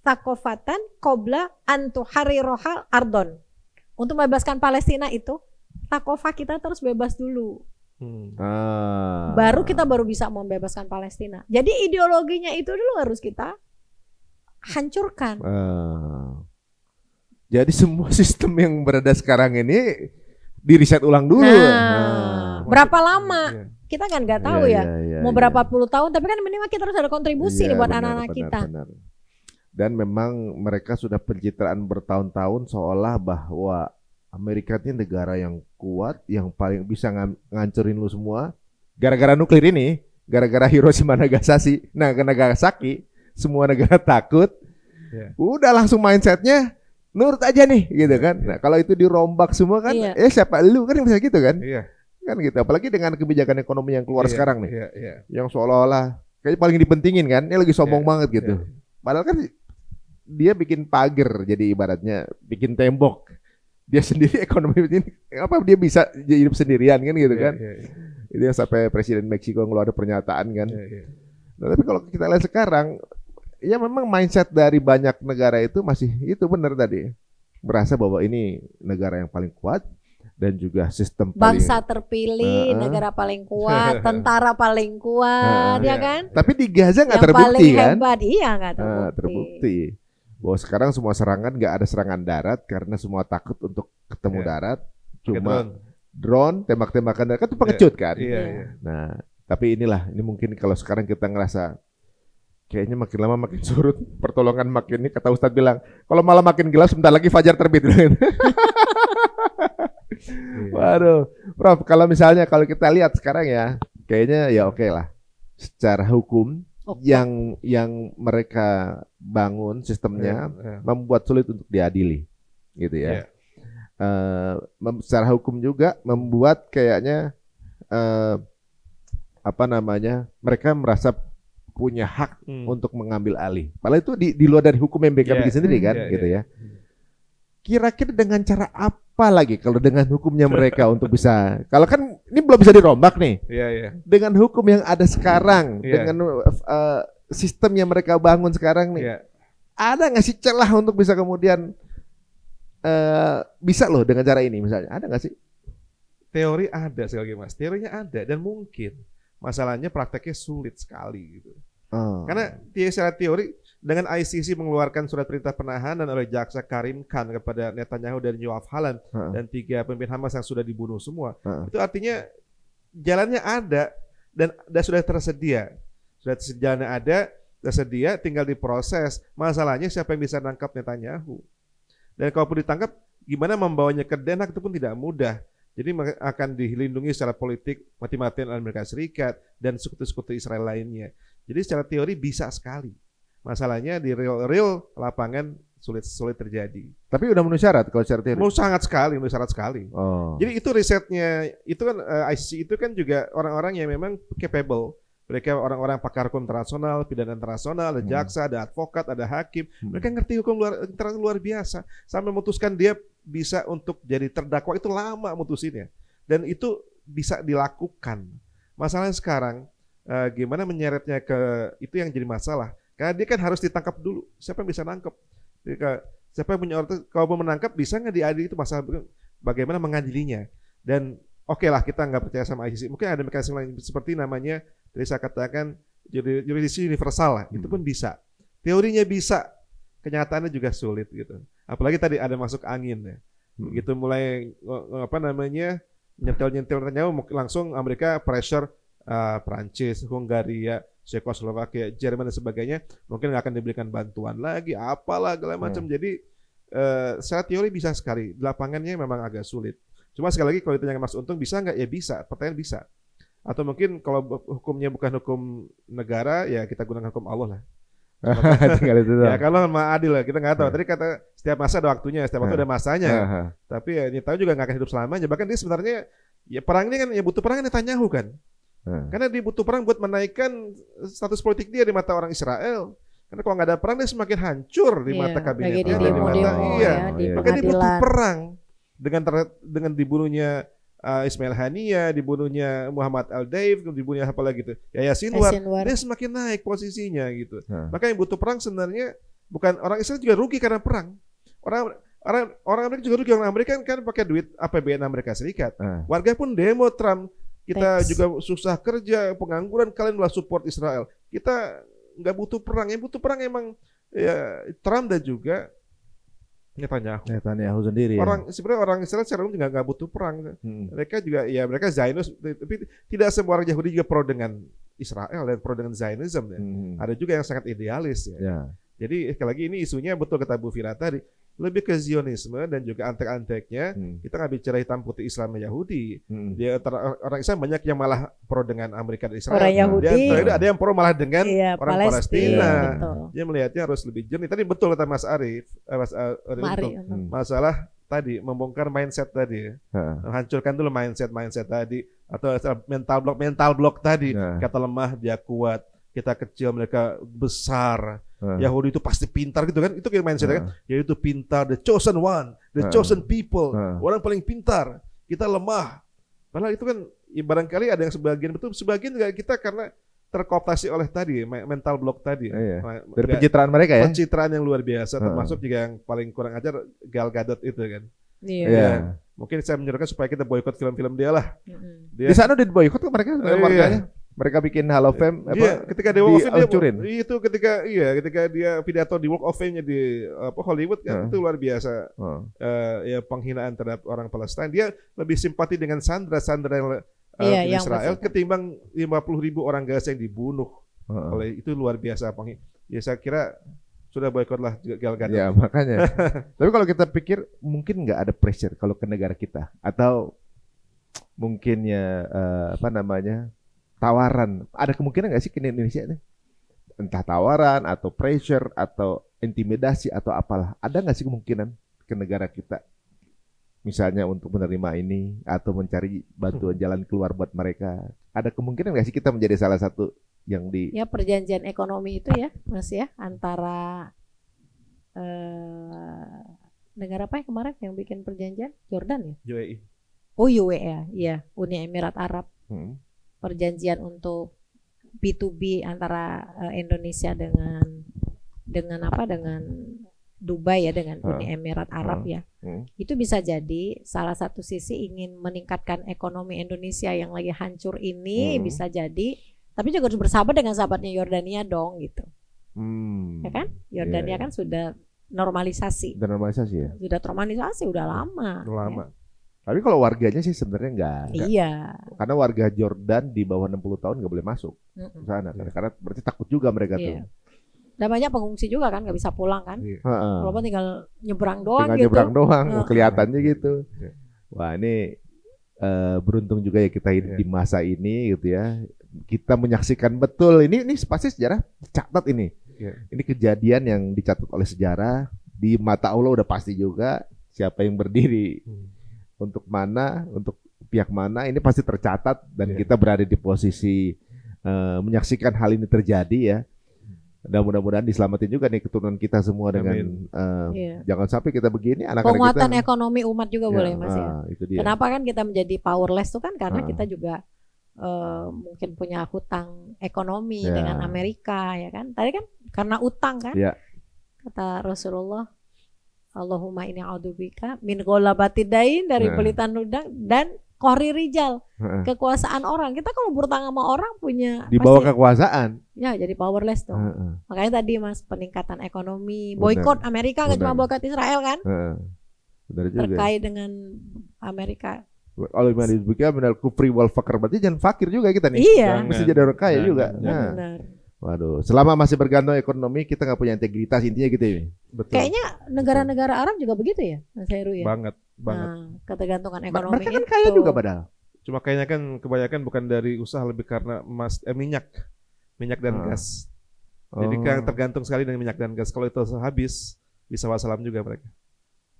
thaqafatan qabla an tuhariruha ardon. Untuk membebaskan Palestina itu thaqafah kita terus bebas dulu. Baru kita bisa membebaskan Palestina. Jadi ideologinya itu dulu harus kita hancurkan. Jadi semua sistem yang berada sekarang ini di-reset ulang dulu. Berapa lama? Kita kan nggak tahu mau berapa puluh tahun. Tapi kan minimal kita harus ada kontribusi nih buat anak-anak kita. Dan memang mereka sudah pencitraan bertahun-tahun seolah bahwa Amerika ini negara yang kuat, yang paling bisa ngancurin lu semua. Gara-gara nuklir ini, gara-gara Hiroshima Nagasaki, semua negara takut. Udah langsung mindsetnya nurut aja nih, gitu kan. Nah, kalau itu dirombak semua kan, siapa lu kan yang bisa gitu kan? Kan gitu. Apalagi dengan kebijakan ekonomi yang keluar sekarang nih, yang seolah-olah kayak paling dipentingin kan, ini lagi sombong banget gitu. Padahal kan dia bikin pagar, jadi ibaratnya bikin tembok. Dia sendiri ekonomi ini dia bisa hidup sendirian kan gitu kan. Itu yang sampai Presiden Meksiko ngeluarin pernyataan kan. Nah, tapi kalau kita lihat sekarang ya memang mindset dari banyak negara itu masih itu benar tadi. Merasa bahwa ini negara yang paling kuat dan juga sistem bangsa terpilih, negara paling kuat, tentara paling kuat ya kan. Tapi di Gaza nggak terbukti kan. Hebat, nggak terbukti. Bahwa sekarang semua serangan nggak ada serangan darat karena semua takut untuk ketemu darat, cuma drone, tembak-tembakan darat kan itu pengecut kan. Nah, tapi ini mungkin kalau sekarang kita ngerasa kayaknya makin lama makin surut, pertolongan makin ini kata Ustadz bilang, kalau malam makin gelap sebentar lagi fajar terbit. Waduh, Prof, kalau misalnya kalau kita lihat sekarang ya, kayaknya ya oke lah. Secara hukum yang mereka bangun sistemnya membuat sulit untuk diadili, gitu ya. Secara hukum juga membuat kayaknya mereka merasa punya hak untuk mengambil alih. Padahal itu di luar dari hukum yang mereka bikin sendiri kan, gitu ya. Kira-kira dengan cara apa lagi kalau dengan hukumnya mereka untuk bisa, kalau kan ini belum bisa dirombak nih, dengan hukum yang ada sekarang, dengan sistem yang mereka bangun sekarang nih, ada nggak sih celah untuk bisa kemudian bisa loh dengan cara ini misalnya, ada nggak sih? Teori ada sekali lagi Mas, teorinya ada dan mungkin, masalahnya prakteknya sulit sekali gitu. Karena secara teori dengan ICC mengeluarkan surat perintah penahanan oleh jaksa Karim Khan kepada Netanyahu dan Yoav Hallan dan 3 pemimpin Hamas yang sudah dibunuh semua, itu artinya jalannya ada dan sudah tersedia, jalannya ada, tersedia, tinggal diproses. Masalahnya siapa yang bisa nangkap Netanyahu? Dan kalaupun ditangkap, gimana membawanya ke Den Haag itu pun tidak mudah. Jadi akan dilindungi secara politik mati-matian oleh Amerika Serikat dan sekutu-sekutu Israel lainnya. Jadi secara teori bisa sekali. Masalahnya di real lapangan sulit terjadi. Tapi udah memenuhi syarat kalau secara teori? Sangat sekali, memenuhi syarat sekali. Jadi itu risetnya, itu kan ICC itu kan juga orang-orang yang memang capable Mereka orang-orang pakar hukum internasional, pidana internasional, ada jaksa, ada advokat, ada hakim. Mereka ngerti hukum luar biasa. Sampai memutuskan dia bisa untuk jadi terdakwa itu lama mutusinnya. Dan itu bisa dilakukan. Masalahnya sekarang gimana menyeretnya ke itu yang jadi masalah. Karena dia kan harus ditangkap dulu. Siapa yang bisa nangkep? Siapa yang punya otoritas? Kalau mau menangkap bisa nggak diadili, itu masalah bagaimana mengadilinya. Dan oke lah kita nggak percaya sama ICC. Mungkin ada mekanisme lain seperti namanya tadi saya katakan jurisdiksi universal lah. Itu pun bisa. Teorinya bisa, kenyataannya juga sulit gitu. Apalagi tadi ada masuk angin ya. Begitu mulai nyentil-nyentil Netanyahu langsung Amerika pressure Prancis, Hungaria, Cekoslovakia, Jerman dan sebagainya, mungkin nggak akan diberikan bantuan lagi, apalah segala macam. Jadi secara teori bisa sekali, di lapangannya memang agak sulit. Cuma sekali lagi kalau ditanya Mas Untung bisa nggak? Ya bisa, pertanyaan bisa. Atau mungkin kalau hukumnya bukan hukum negara, ya kita gunakan hukum Allah lah. Tinggal itu ya kalau mah adil lah, kita nggak tahu. Tadi kata setiap masa ada waktunya, setiap waktu ada masanya. Tapi ya Netanyahu juga nggak akan hidup selamanya. Bahkan dia sebenarnya ya perang ini kan ya butuh perang Netanyahu kan. Karena dia butuh perang buat menaikkan status politik dia di mata orang Israel. Karena kalau nggak ada perang dia semakin hancur di mata kabinetnya. Maka dia butuh perang dengan dibunuhnya Ismail Haniyeh, dibunuhnya Muhammad Al-Daif, dibunuhnya apa lagi gitu. Yahya Sinwar, dia semakin naik posisinya gitu. Maka yang butuh perang sebenarnya bukan orang Israel juga rugi karena perang. Orang Amerika juga rugi, orang Amerika kan pakai duit APBN Amerika Serikat. Warga pun demo Trump. Kita juga susah kerja, pengangguran, kalian malah support Israel. Kita nggak butuh perang. Yang butuh perang emang ya, Trump dan juga Netanyahu sendiri. Sebenarnya orang Israel secara umum juga nggak butuh perang. Mereka juga ya mereka Zionis, tapi tidak semua orang Yahudi juga pro dengan Israel dan pro dengan Zionism. Ya. Ada juga yang sangat idealis. Ya. Jadi sekali lagi ini isunya betul kata Bu Fira tadi, lebih ke Zionisme dan juga antek-anteknya. Kita nggak bicara hitam putih Islam Yahudi. Dia orang Islam banyak yang malah pro dengan Amerika dan Israel. Orang Yahudi. Ada yang pro malah dengan orang Palestina. Dia melihatnya harus lebih jernih. Tadi betul kata Mas Arief, masalah tadi membongkar mindset tadi, hancurkan dulu mindset tadi, atau mental block tadi. Kata lemah dia kuat, kita kecil mereka besar. Yahudi itu pasti pintar gitu kan, itu kayak mindsetnya kan, Yahudi itu pintar, the chosen one, the chosen people, orang paling pintar, kita lemah. Padahal itu kan barangkali ada yang sebagian juga kita karena terkooptasi oleh tadi mental block tadi. Dari pencitraan mereka ya. Pencitraan yang luar biasa, termasuk juga yang paling kurang ajar Gal Gadot itu kan. Mungkin saya menyerukan supaya kita boikot film-film dia lah. Di sana udah diboikot kan mereka warganya. Mereka bikin Hall of Fame ketika dia Walk of Fame itu ketika dia pidato di Walk of Fame-nya di Hollywood kan itu luar biasa. Ya penghinaan terhadap orang Palestina. Dia lebih simpati dengan Sandra yang Israel ketimbang 50.000 orang Gaza yang dibunuh. Oleh itu luar biasa ya saya kira sudah boikotlah Gal Gadot. Ya makanya. Tapi kalau kita pikir mungkin nggak ada pressure kalau ke negara kita atau mungkin ya tawaran, ada kemungkinan nggak sih ke Indonesia nih? Entah tawaran atau pressure atau intimidasi atau apalah, ada nggak sih kemungkinan ke negara kita? Misalnya untuk menerima ini atau mencari bantuan jalan keluar buat mereka. Ada kemungkinan nggak sih kita menjadi salah satu yang ya perjanjian ekonomi itu ya, Mas ya, antara negara apa ya kemarin yang bikin perjanjian? Jordan ya? UAE. Oh UAE ya, Uni Emirat Arab. Perjanjian untuk B2B antara Indonesia dengan Dubai ya, dengan Uni Emirat Arab ya. Itu bisa jadi salah satu sisi ingin meningkatkan ekonomi Indonesia yang lagi hancur ini, bisa jadi, tapi juga harus bersahabat dengan sahabatnya Yordania dong gitu. Ya kan? Yordania kan sudah normalisasi. Sudah normalisasi ya? Sudah normalisasi udah lama. Ya. Tapi kalau warganya sih sebenarnya enggak. Iya. Karena warga Jordan di bawah 60 tahun nggak boleh masuk ke sana. Karena berarti takut juga mereka tuh. Dan banyak pengungsi juga kan, nggak bisa pulang kan. Walaupun tinggal nyebrang doang gitu. Nyebrang doang, kelihatannya gitu. Wah ini beruntung juga ya kita hidup di masa ini gitu ya. Kita menyaksikan betul ini pasti sejarah dicatat ini. Ini kejadian yang dicatat oleh sejarah, di mata Allah udah pasti juga siapa yang berdiri. Untuk mana, untuk pihak mana, ini pasti tercatat dan kita berada di posisi menyaksikan hal ini terjadi ya. Dan mudah-mudahan diselamatin juga nih keturunan kita semua dengan jangan sampai kita begini anak-anak kita. Penguatan ekonomi umat juga boleh Mas ya. Itu dia. Kenapa kan kita menjadi powerless tuh kan karena kita juga mungkin punya hutang ekonomi dengan Amerika ya kan. Tadi kan karena utang kan. Kata Rasulullah, Allahumma inni a'udzubika min ghalabatidain, dari pelitan hutang dan qahri rijal, kekuasaan orang. Kita kalau berutang sama orang punya di bawah kekuasaan. Ya, jadi powerless tuh. Makanya tadi Mas, peningkatan ekonomi, boykot Amerika, nggak cuma boykot Israel kan? Terkait dengan Amerika. Kalau Amerika benar kufri wal fakir, berarti jangan fakir juga kita nih. Iya. Mesti jadi orang kaya juga. Benar. Waduh, selama masih bergantung ekonomi kita nggak punya integritas, intinya gitu ya. Betul. Kayaknya negara-negara Arab juga begitu ya, Mas Heru ya. Banget. Nah, ketergantungan ekonomi mereka kan kaya juga padahal. Cuma kayaknya kan kebanyakan bukan dari usaha, lebih karena minyak dan gas. Jadi kan tergantung sekali dengan minyak dan gas. Kalau itu habis bisa wassalam juga mereka.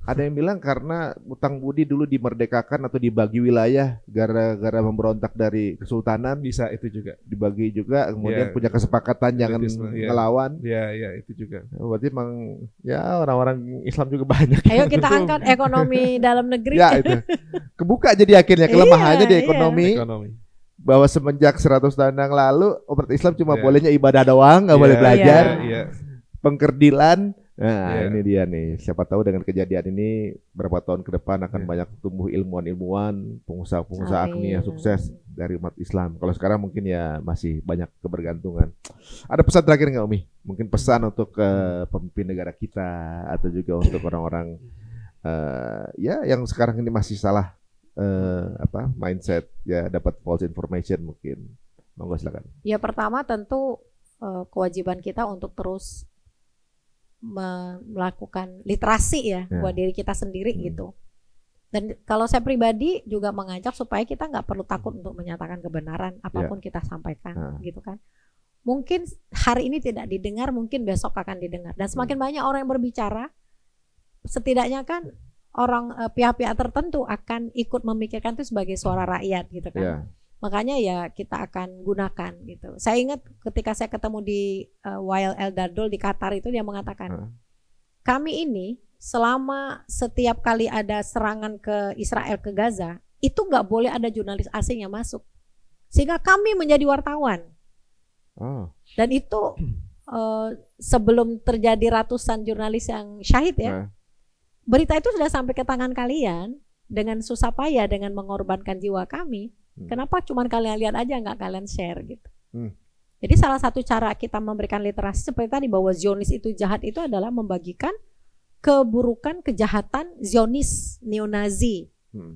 Ada yang bilang karena utang budi dulu dimerdekakan atau dibagi wilayah gara-gara memberontak dari kesultanan, bisa itu juga dibagi juga, kemudian punya kesepakatan jangan ngelawan. Iya, itu juga. Berarti emang ya orang-orang Islam juga banyak. Ayo kita angkat ekonomi dalam negeri. Ya itu. Kebuka jadi akhirnya kelemahannya di ekonomi. Bahwa semenjak 100 tahun yang lalu umat Islam cuma bolehnya ibadah doang, nggak boleh belajar. Pengkerdilan. Nah ini dia nih, siapa tahu dengan kejadian ini berapa tahun ke depan akan banyak tumbuh ilmuwan-ilmuwan, pengusaha-pengusaha agni yang sukses dari umat Islam. Kalau sekarang mungkin ya masih banyak kebergantungan. Ada pesan terakhir nggak Umi? Mungkin pesan untuk pemimpin negara kita atau juga untuk orang-orang yang sekarang ini masih salah mindset, ya dapat false information mungkin. Monggo silakan. Ya pertama tentu kewajiban kita untuk terus melakukan literasi ya buat diri kita sendiri gitu. Dan kalau saya pribadi juga mengajak supaya kita nggak perlu takut untuk menyatakan kebenaran apapun kita sampaikan gitu kan. Mungkin hari ini tidak didengar, mungkin besok akan didengar. Dan semakin banyak orang yang berbicara, setidaknya kan orang pihak-pihak tertentu akan ikut memikirkan itu sebagai suara rakyat gitu kan. Makanya ya kita akan gunakan gitu. Saya ingat ketika saya ketemu di Wael Eldadol di Qatar itu, dia mengatakan kami ini selama setiap kali ada serangan ke Israel, ke Gaza, itu nggak boleh ada jurnalis asing yang masuk. Sehingga kami menjadi wartawan. Dan itu sebelum terjadi ratusan jurnalis yang syahid ya. Berita itu sudah sampai ke tangan kalian dengan susah payah, dengan mengorbankan jiwa kami. Kenapa cuma kalian lihat aja, nggak kalian share gitu. Jadi salah satu cara kita memberikan literasi seperti tadi bahwa Zionis itu jahat itu adalah membagikan keburukan, kejahatan Zionis, neo-Nazi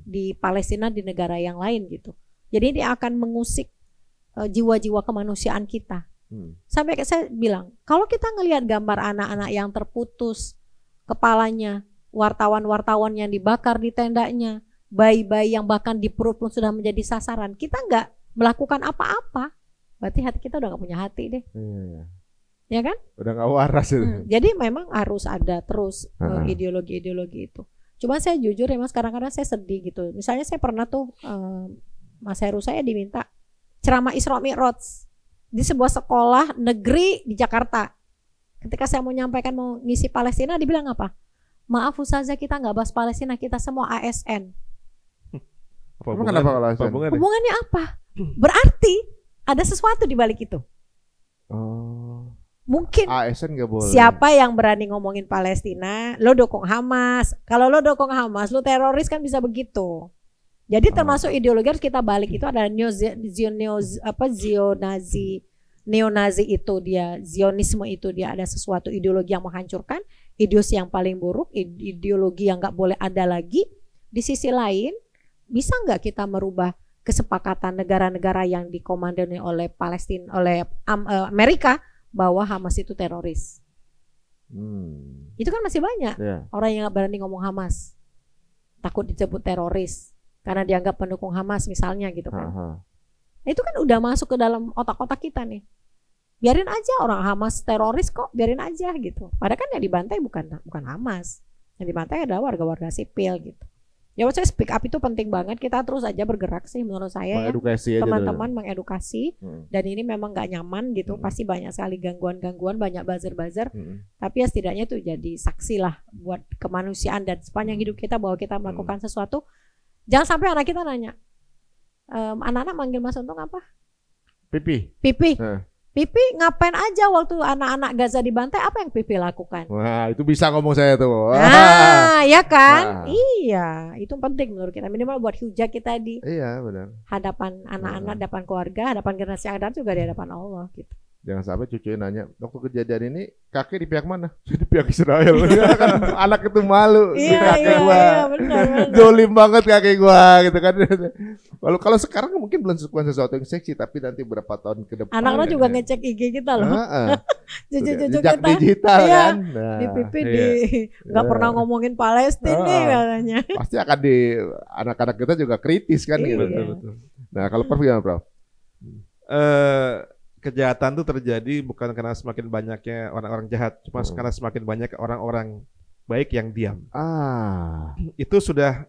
di Palestina, di negara yang lain gitu. Jadi dia akan mengusik jiwa-jiwa kemanusiaan kita. Sampai saya bilang, kalau kita ngelihat gambar anak-anak yang terputus kepalanya, wartawan-wartawan yang dibakar di tendanya, bayi-bayi yang bahkan di perut pun sudah menjadi sasaran, kita nggak melakukan apa-apa, berarti hati kita udah nggak punya hati deh. Ya kan? Udah nggak waras itu. Jadi memang harus ada terus ideologi-ideologi itu. Cuma saya jujur ya Mas, kadang-kadang saya sedih gitu. Misalnya saya pernah tuh Mas Heru, saya diminta ceramah Isra Mi'raj di sebuah sekolah negeri di Jakarta. Ketika saya mau nyampaikan mau ngisi Palestina, dibilang apa? Maaf Ustazah, kita nggak bahas Palestina, kita semua ASN. Hubungannya apa? Berarti ada sesuatu di balik itu. Mungkin ASN nggak boleh. Siapa yang berani ngomongin Palestina, lo dukung Hamas. Kalau lo dukung Hamas, lo teroris kan, bisa begitu. Jadi termasuk ideologi harus kita balik, itu adalah neo-Nazi itu dia, Zionisme itu dia ada sesuatu ideologi yang menghancurkan, ideologi yang paling buruk, ideologi yang nggak boleh ada lagi. Di sisi lain, bisa nggak kita merubah kesepakatan negara-negara yang dikomandoi oleh Palestina, oleh Amerika, bahwa Hamas itu teroris? Itu kan masih banyak orang yang nggak berani ngomong Hamas, takut disebut teroris karena dianggap pendukung Hamas misalnya gitu kan. Itu kan udah masuk ke dalam otak-otak kita nih. Biarin aja orang Hamas teroris kok, biarin aja gitu. Padahal kan yang dibantai bukan Hamas, yang dibantai adalah warga-warga sipil gitu. Ya saya speak up itu penting banget. Kita terus aja bergerak sih menurut saya mengedukasi ya. Teman-teman mengedukasi. Dan ini memang gak nyaman gitu. Pasti banyak sekali gangguan-gangguan, banyak buzzer-buzzer. Tapi ya setidaknya itu jadi saksi lah buat kemanusiaan dan sepanjang hidup kita bahwa kita melakukan sesuatu. Jangan sampai anak kita nanya, anak-anak manggil Mas Untung apa? Pipi. Pipi ngapain aja waktu anak-anak Gaza dibantai, apa yang Pipi lakukan? Wah, itu bisa ngomong saya tuh. Ya kan? Iya, itu penting menurut kita. Minimal buat hujah kita di hadapan anak-anak, hadapan keluarga, hadapan generasi yang ada juga di hadapan Allah gitu. Jangan sampai cucunya nanya, waktu kejadian ini kakek di pihak mana? Di pihak Israel. Kan anak itu malu. Kakek gua. Zolim banget kakek gua gitu kan. Lalu kalau sekarang mungkin belum sesuatu yang seksi, tapi nanti berapa tahun ke depan. Anak-anak juga ngecek IG kita loh. Cucu-cucu kita. Digital kan. Di pipi nggak pernah ngomongin Palestina nih katanya. Pasti akan anak-anak kita juga kritis kan gitu. Nah, kalau Prof gimana, Prof? Kejahatan itu terjadi bukan karena semakin banyaknya orang-orang jahat, cuma karena semakin banyak orang-orang baik yang diam. Itu sudah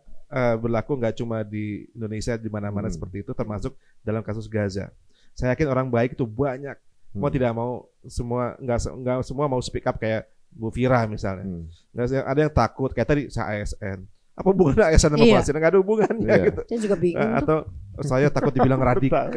berlaku nggak cuma di Indonesia, di mana-mana seperti itu, termasuk dalam kasus Gaza. Saya yakin orang baik itu banyak. Mau tidak mau nggak semua mau speak up kayak Bu Fira misalnya. Ada yang takut kayak tadi ASN. Apa hubungannya ASN sama Palestina? Nggak ada hubungannya gitu. Saya juga bingung. Atau saya takut dibilang radikal,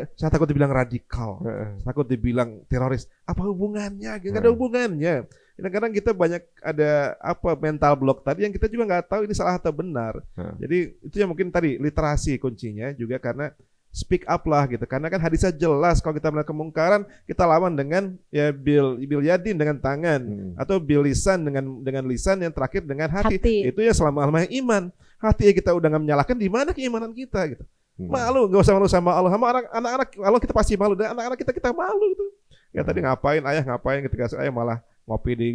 takut dibilang teroris. Apa hubungannya? Nggak ada hubungannya. Kadang-kadang kita banyak ada mental block tadi yang kita juga nggak tahu ini salah atau benar. Jadi itu yang mungkin tadi literasi kuncinya juga, karena speak up lah gitu. Karena kan hadisnya jelas, kalau kita melihat kemungkaran kita lawan dengan ya bil yadin dengan tangan, atau bil lisan dengan lisan, yang terakhir dengan hati. Itu ya selama-lamanya iman. Hati kita udah nggak menyalahkan, di mana keimanan kita gitu. Malu, nggak usah malu sama Allah. Sama anak-anak Allah kita pasti malu, dan anak-anak kita malu gitu. Ya tadi ayah ngapain ketika saya malah ngopi di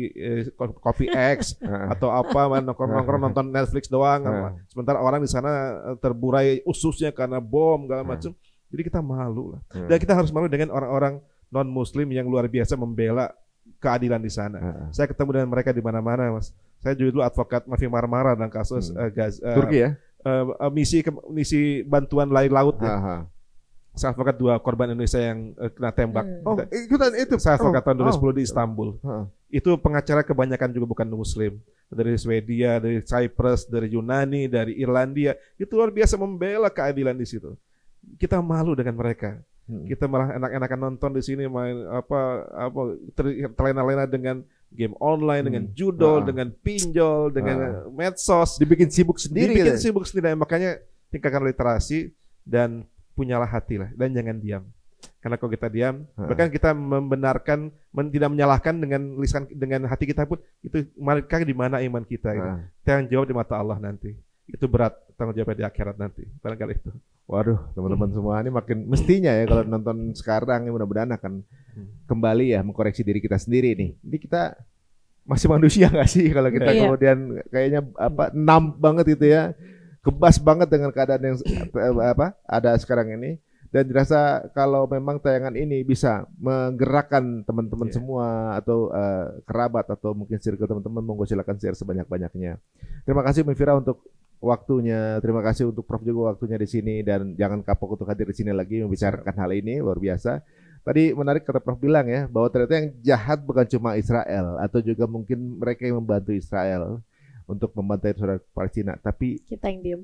Kopi X atau nongkrong nonton Netflix doang. Sementara orang di sana terburai ususnya karena bom segala macam. Jadi kita malu lah. Dan kita harus malu dengan orang-orang non Muslim yang luar biasa membela keadilan di sana. Saya ketemu dengan mereka di mana-mana, Mas. Saya juga dulu advokat Mafi Marmara dalam kasus Turki ya. Misi bantuan lain laut ya. Saya advokat 2 korban Indonesia yang kena tembak. Ikutan itu. Saya advokat tahun 2010 di Istanbul. Itu pengacara kebanyakan juga bukan Muslim, dari Swedia, dari Cyprus, dari Yunani, dari Irlandia. Itu luar biasa membela keadilan di situ. Kita malu dengan mereka. Kita malah enak-enakan nonton di sini, main terlena-lena dengan game online, dengan judol, dengan pinjol, dengan medsos. Dibikin sibuk sendiri. Makanya tingkatkan literasi dan punyalah hati lah, dan jangan diam. Karena kalau kita diam, bahkan kita membenarkan, tidak menyalahkan dengan hati kita pun, itu mereka di mana iman kita gitu. Tanggung jawab di mata Allah nanti. Itu berat tanggung jawabnya di akhirat nanti. Barangkali itu. Waduh, teman-teman semua ini makin mestinya ya kalau nonton sekarang, mudah-mudahan akan kembali ya mengkoreksi diri kita sendiri nih. Ini kita masih manusia nggak sih kalau kita kemudian kayaknya numb banget itu ya. Kebas banget dengan keadaan yang ada sekarang ini, dan dirasa kalau memang tayangan ini bisa menggerakkan teman-teman semua atau kerabat atau mungkin circle teman-teman, monggo silakan share sebanyak-banyaknya. Terima kasih Mbak Fira untuk waktunya, terima kasih untuk Prof juga waktunya di sini, dan jangan kapok untuk hadir di sini lagi membicarakan hal ini, luar biasa. Tadi menarik kata Prof bilang ya, bahwa ternyata yang jahat bukan cuma Israel atau juga mungkin mereka yang membantu Israel untuk membantai saudara Palestina, tapi kita yang diam.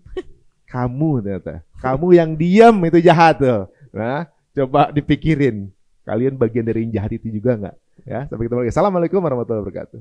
Kamu ternyata, kamu yang diam itu jahat tuh. Nah, coba dipikirin, kalian bagian dari yang jahat itu juga nggak? Ya, sampai ketemu lagi. Assalamualaikum warahmatullahi wabarakatuh.